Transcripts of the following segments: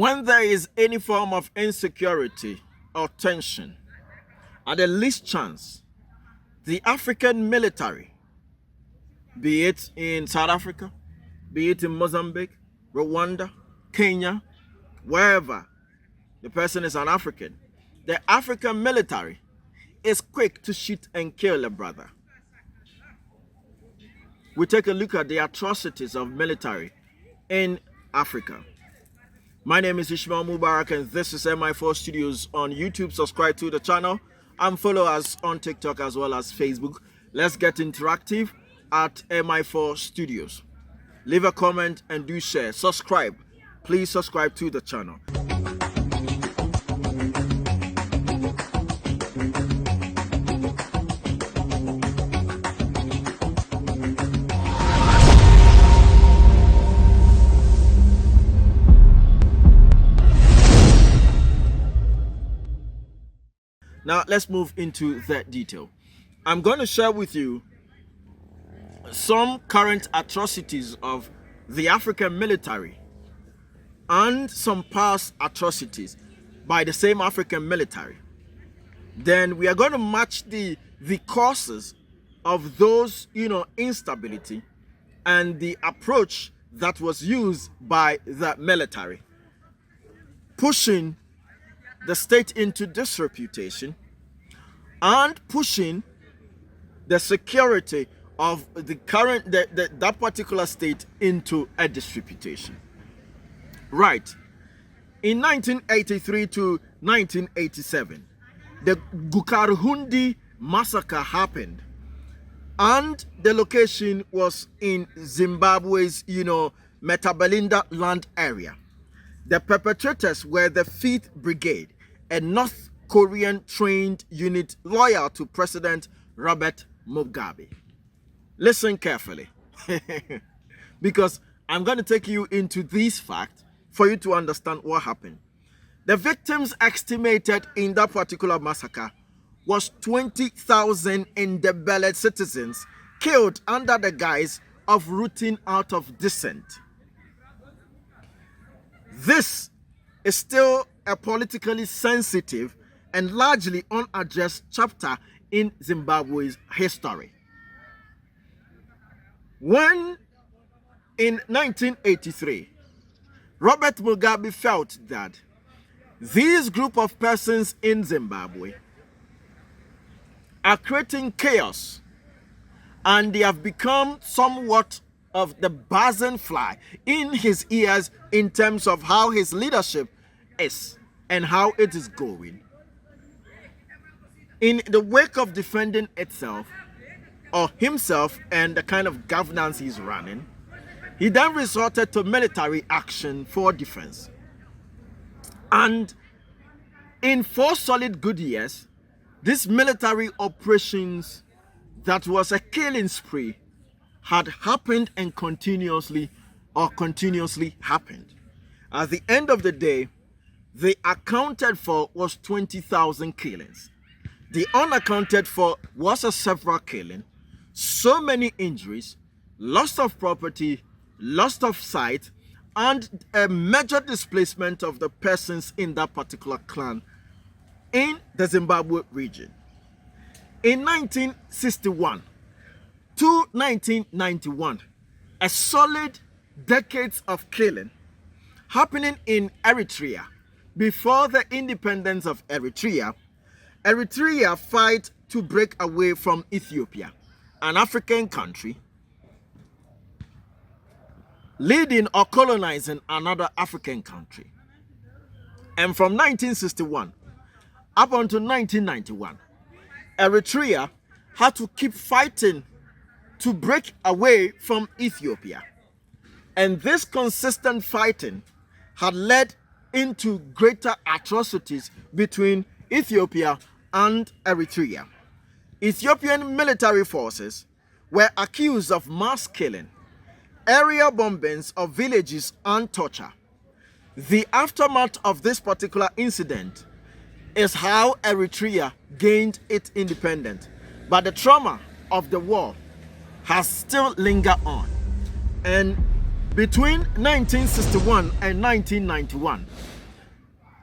When there is any form of insecurity or tension, at the least chance, the African military, be it in South Africa, be it in Mozambique, Rwanda, Kenya, wherever the person is an African, the African military is quick to shoot and kill a brother. We take a look at the atrocities of military in Africa. My name is Ishmael Mubarak and this is MI4 Studios on YouTube. Subscribe to the channel and follow us on TikTok as well as Facebook. Let's get interactive at MI4 Studios. Leave a comment and do share. Subscribe. Please subscribe to the channel. Now, let's move into that detail. I'm going to share with you some current atrocities of the African military and some past atrocities by the same African military. Then we are going to match the causes of those, instability and the approach that was used by the military, pushing the state into disreputation and pushing the security of the current that particular state into a disreputation. Right. In 1983 to 1987, the Gukarhundi massacre happened, and the location was in Zimbabwe's, Metabalinda land area. The perpetrators were the 5th Brigade, a North Korean trained unit loyal to President Robert Mugabe. Listen carefully, because I'm going to take you into these facts for you to understand what happened. The victims estimated in that particular massacre was 20,000 Ndebele citizens killed under the guise of rooting out of dissent. This is still a politically sensitive and largely unaddressed chapter in Zimbabwe's history. When, in 1983, Robert Mugabe felt that this group of persons in Zimbabwe are creating chaos and they have become somewhat of the buzzing fly in his ears in terms of how his leadership is and how it is going. In the wake of defending itself or himself and the kind of governance he's running, he then resorted to military action for defense. And in 4 solid good years, these military operations that was a killing spree had happened and continuously happened. At the end of the day, they accounted for was 20,000 killings. The unaccounted for was a several killing, so many injuries, loss of property, loss of sight, and a major displacement of the persons in that particular clan in the Zimbabwe region. In 1961 to 1991, a solid decades of killing happening in Eritrea. Before the independence of Eritrea, Eritrea fight to break away from Ethiopia, an African country, leading or colonizing another African country. And from 1961 up until 1991, Eritrea had to keep fighting to break away from Ethiopia. And this consistent fighting had led into greater atrocities between Ethiopia and Eritrea. Ethiopian military forces were accused of mass killing, area bombings of villages, and torture. The aftermath of this particular incident is how Eritrea gained its independence, but the trauma of the war has still lingered on. And between 1961 and 1991,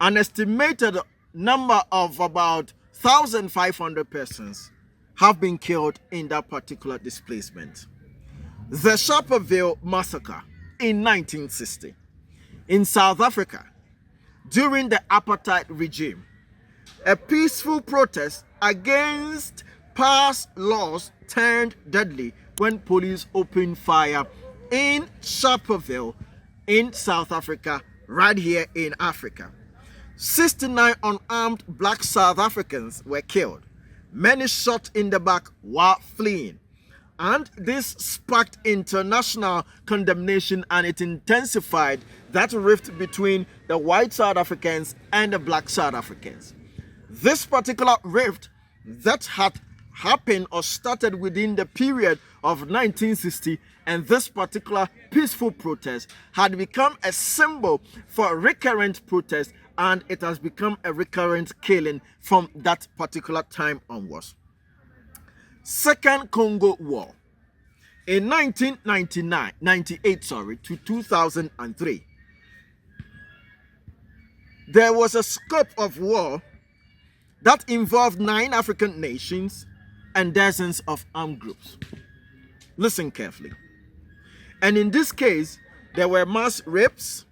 An estimated number of about 1,500 persons have been killed in that particular displacement. The Sharperville Massacre in 1960 in South Africa during the apartheid regime, a peaceful protest against past laws turned deadly when police opened fire in Sharperville in South Africa, right here in Africa. 69 unarmed black South Africans were killed, many shot in the back while fleeing. And this sparked international condemnation, and it intensified that rift between the white South Africans and the black South Africans. This particular rift that had happened or started within the period of 1960, and this particular peaceful protest had become a symbol for recurrent protest, and it has become a recurrent killing from that particular time onwards. Second Congo War in 1998 to 2003. There was a scope of war that involved 9 African nations and dozens of armed groups. Listen carefully. And in this case, there were mass rapes,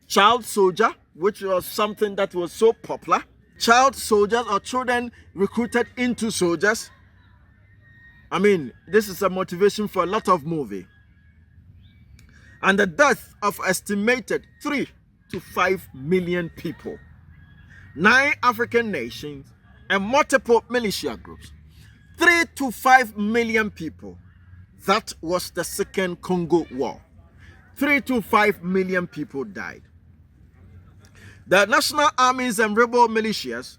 child soldier, which was something that was so popular, child soldiers or children recruited into soldiers. I mean, this is a motivation for a lot of movie. And the death of estimated 3 to 5 million people, 9 African nations, and multiple militia groups. 3 to 5 million people. That was the Second Congo War. 3 to 5 million people died. The national armies and rebel militias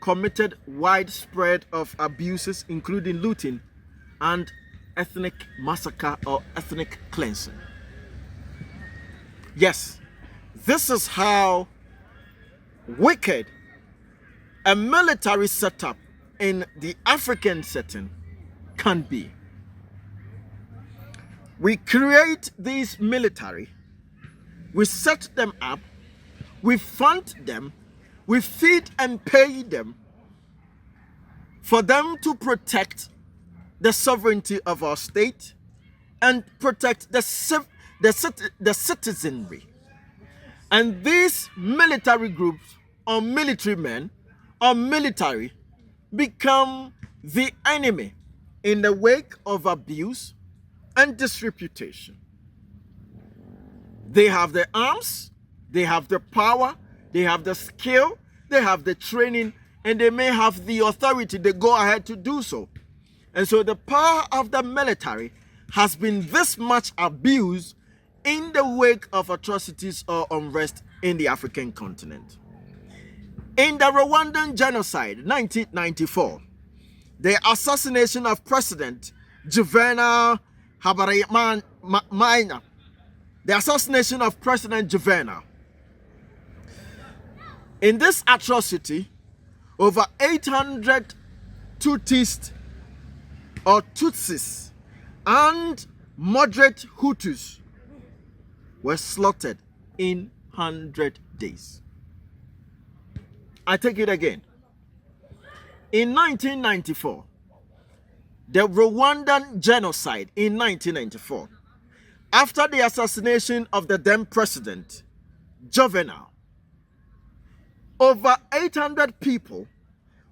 committed widespread of abuses, including looting and ethnic massacre or ethnic cleansing. Yes, this is how wicked a military setup in the African setting can be. We create these military, we set them up, we fund them, we feed and pay them for them to protect the sovereignty of our state and protect the citizenry. And these military groups or military men or military become the enemy in the wake of abuse and disreputation. They have the arms, they have the power, they have the skill, they have the training, and they may have the authority. They go ahead to do so. And so the power of the military has been this much abused in the wake of atrocities or unrest in the African continent. In the Rwandan genocide, 1994, the assassination of President Juvenal Habyarimana, the assassination of President Juvenal. In this atrocity, over 800 Tutsis or Tutsis and moderate Hutus were slaughtered in 100 days. I take it again. In 1994, the Rwandan genocide in 1994, after the assassination of the then president, Juvenal, over 800 people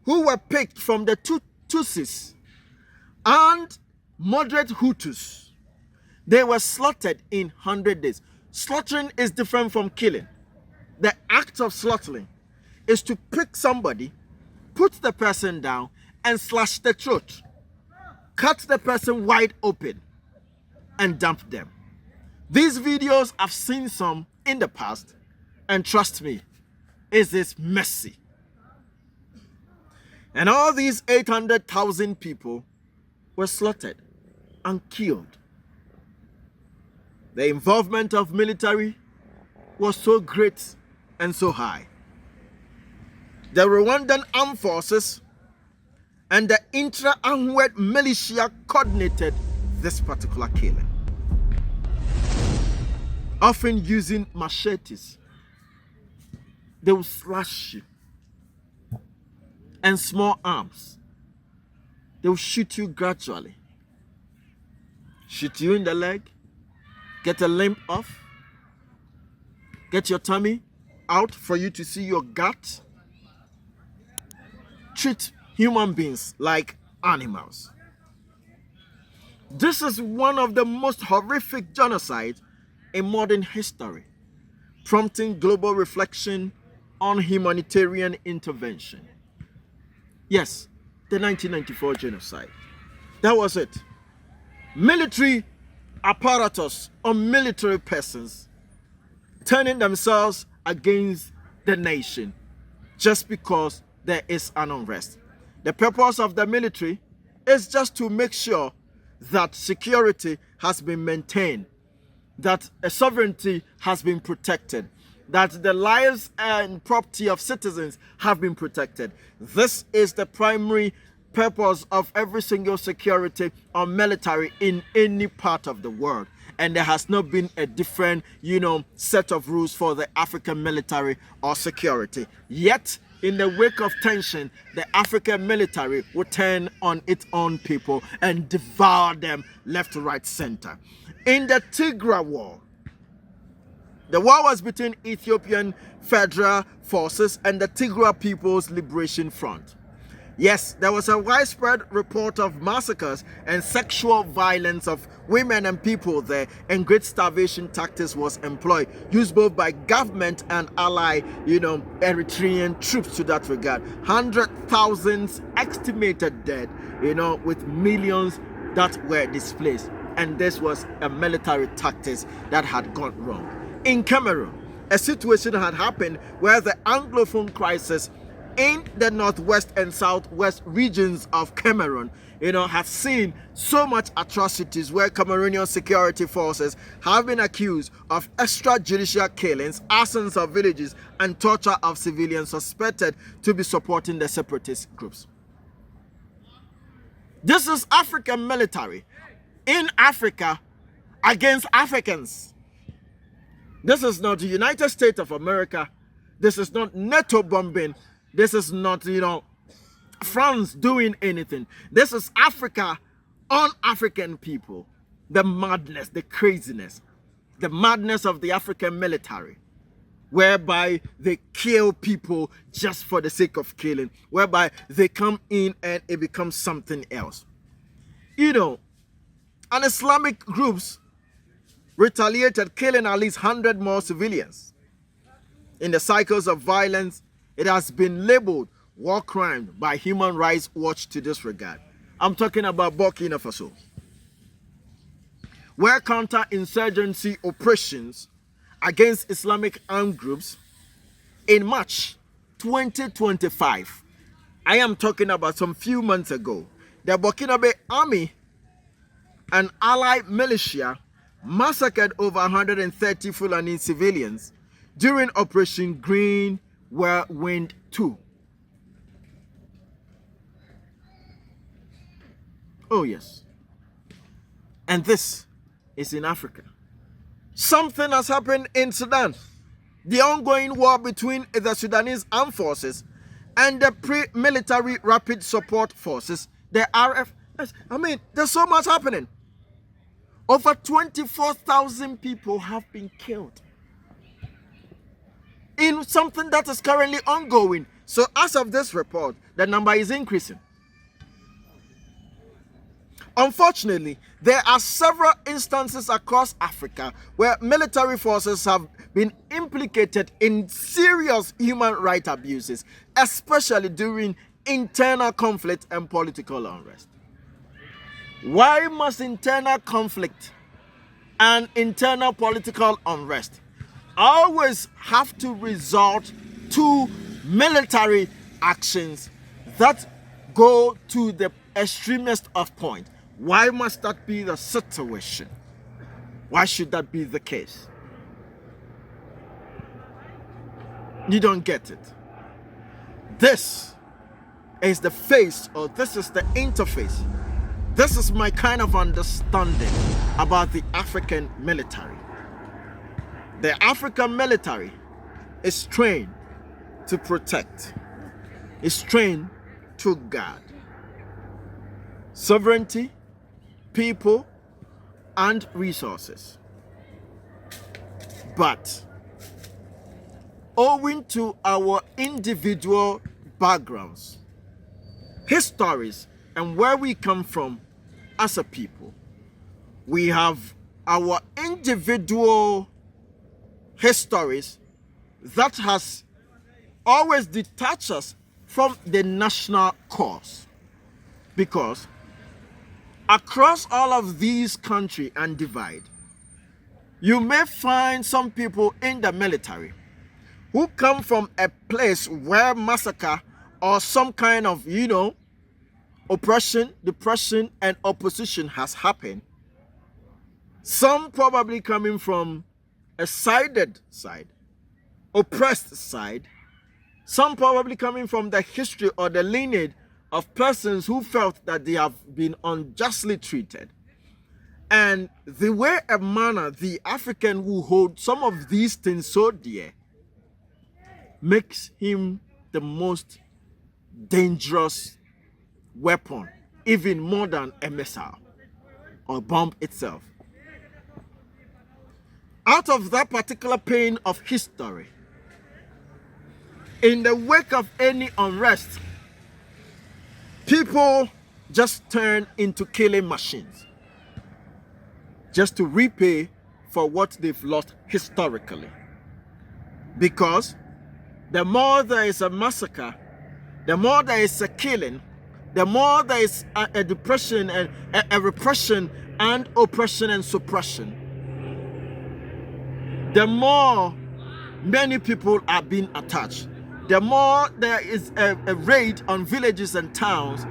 who were picked from the Tutsis and moderate Hutus, they were slaughtered in 100 days. Slaughtering is different from killing. The act of slaughtering is to pick somebody, put the person down, and slash the throat, cut the person wide open, and dump them. These videos, I've seen some in the past, and trust me, it is messy. And all these 800,000 people were slaughtered and killed. The involvement of military was so great and so high. The Rwandan armed forces and the intra-Anwed militia coordinated this particular killing, often using machetes. They will slash you. And small arms. They will shoot you gradually. Shoot you in the leg. Get a limb off. Get your tummy out for you to see your gut. Treat human beings like animals. This is one of the most horrific genocides in modern history, prompting global reflection on humanitarian intervention. Yes, the 1994 genocide. That was it. Military apparatus or military persons turning themselves against the nation just because there is an unrest. The purpose of the military is just to make sure that security has been maintained, that a sovereignty has been protected, that the lives and property of citizens have been protected. This is the primary purpose of every single security or military in any part of the world. And there has not been a different, set of rules for the African military or security. Yet, in the wake of tension, the African military will turn on its own people and devour them left, right, center. In the Tigray War, the war was between Ethiopian Federal Forces and the Tigray People's Liberation Front. Yes, there was a widespread report of massacres and sexual violence of women and people there, and great starvation tactics was employed, used both by government and ally, Eritrean troops to that regard. 100,000 estimated dead, with millions that were displaced. And this was a military tactics that had gone wrong. In Cameroon, a situation had happened where the Anglophone crisis in the northwest and southwest regions of Cameroon, has seen so much atrocities where Cameroonian security forces have been accused of extrajudicial killings, arsons of villages, and torture of civilians suspected to be supporting the separatist groups. This is African military in Africa against Africans. This is not the United States of America. This is not NATO bombing. This is not, France doing anything. This is Africa on African people. The madness, the craziness, the madness of the African military, whereby they kill people just for the sake of killing, whereby they come in and it becomes something else. And Islamic groups retaliated, killing at least 100 more civilians. In the cycles of violence, it has been labeled war crime by Human Rights Watch to this regard. I'm talking about Burkina Faso, where counter-insurgency operations against Islamic armed groups in March 2025, I am talking about some few months ago, the Burkinabe army and allied militia massacred over 130 Fulani civilians during Operation Green Whirlwind 2. Oh yes. And this is in Africa. Something has happened in Sudan. The ongoing war between the Sudanese armed forces and the pre-military rapid support forces, the RFs. There's so much happening. Over 24,000 people have been killed in something that is currently ongoing. So as of this report, the number is increasing. Unfortunately, there are several instances across Africa where military forces have been implicated in serious human rights abuses, especially during internal conflict and political unrest. Why must internal conflict and internal political unrest always have to resort to military actions that go to the extremest of point? Why must that be the situation? Why should that be the case? You don't get it. This is the face, or this is the interface. This is my kind of understanding about the African military. The African military is trained to protect, is trained to guard sovereignty, people, and resources. But owing to our individual backgrounds, histories, and where we come from as a people, we have our individual histories that has always detached us from the national cause. Because across all of these country and divide, you may find some people in the military who come from a place where massacre or some kind of, oppression, depression, and opposition has happened. Some probably coming from a sided side, oppressed side. Some probably coming from the history or the lineage of persons who felt that they have been unjustly treated. And the way and manner the African will hold some of these things so dear makes him the most dangerous weapon, even more than a missile or bomb itself. Out of that particular pain of history, in the wake of any unrest, people just turn into killing machines just to repay for what they've lost historically. Because the more there is a massacre, the more there is a killing, the more there is a depression and a repression and oppression and suppression, the more many people are being attached. The more there is a raid on villages and towns,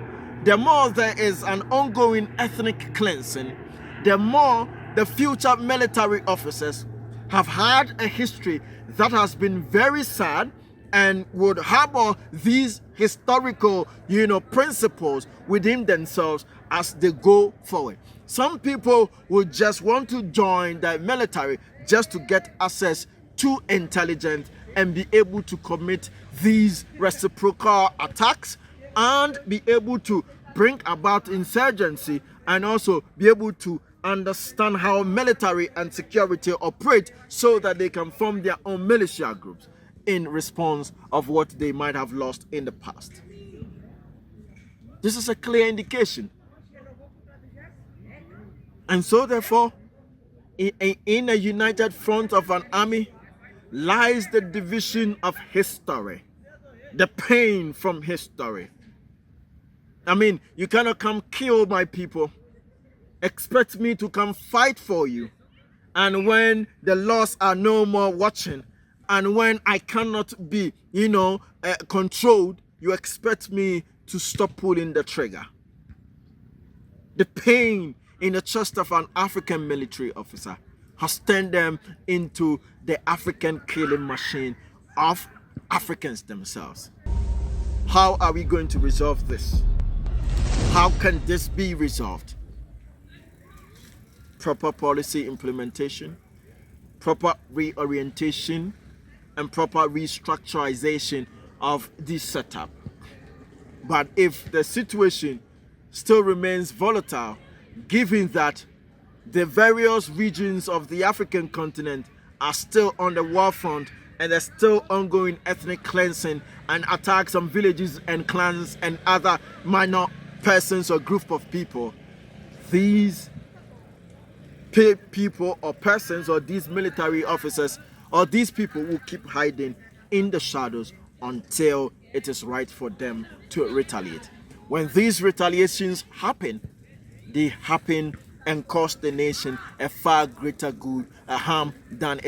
the more there is an ongoing ethnic cleansing, the more the future military officers have had a history that has been very sad and would harbor these historical, principles within themselves as they go forward. Some people would just want to join the military just to get access to intelligence and be able to commit these reciprocal attacks and be able to bring about insurgency and also be able to understand how military and security operate so that they can form their own militia groups in response of what they might have lost in the past. This is a clear indication. And so therefore, in a united front of an army lies the division of history, the pain from history. I mean, you cannot come kill my people, expect me to come fight for you, and when the laws are no more watching, and when I cannot be, controlled, you expect me to stop pulling the trigger. The pain in the chest of an African military officer has turned them into the African killing machine of Africans themselves. How are we going to resolve this? How can this be resolved? Proper policy implementation, proper reorientation, and proper restructurization of this setup. But if the situation still remains volatile, given that the various regions of the African continent are still on the war front and there's still ongoing ethnic cleansing and attacks on villages and clans and other minor persons or group of people, these people or persons or these military officers or these people will keep hiding in the shadows until it is right for them to retaliate. When these retaliations happen, they happen and cause the nation a far greater good, a harm than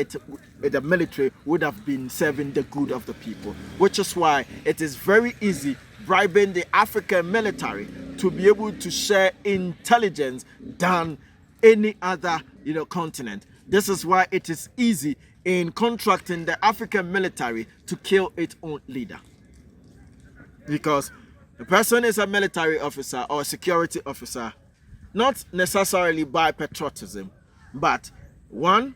the military would have been serving the good of the people. Which is why it is very easy bribing the African military to be able to share intelligence than any other continent. This is why it is easy in contracting the African military to kill its own leader. Because the person is a military officer or a security officer, not necessarily by patriotism, but one,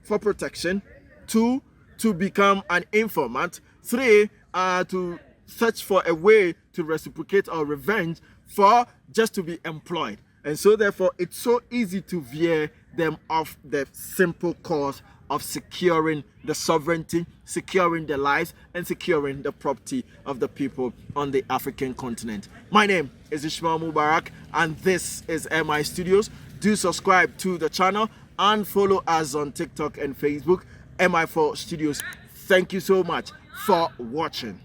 for protection, two, to become an informant, three, to search for a way to reciprocate or revenge for just to be employed. And so therefore it's so easy to veer them off the simple cause of securing the sovereignty, securing the lives, and securing the property of the people on the African continent. My name is Ishmael Mubarak, and this is MI Studios. Do subscribe to the channel and follow us on TikTok and Facebook, MI4 Studios. Thank you so much for watching.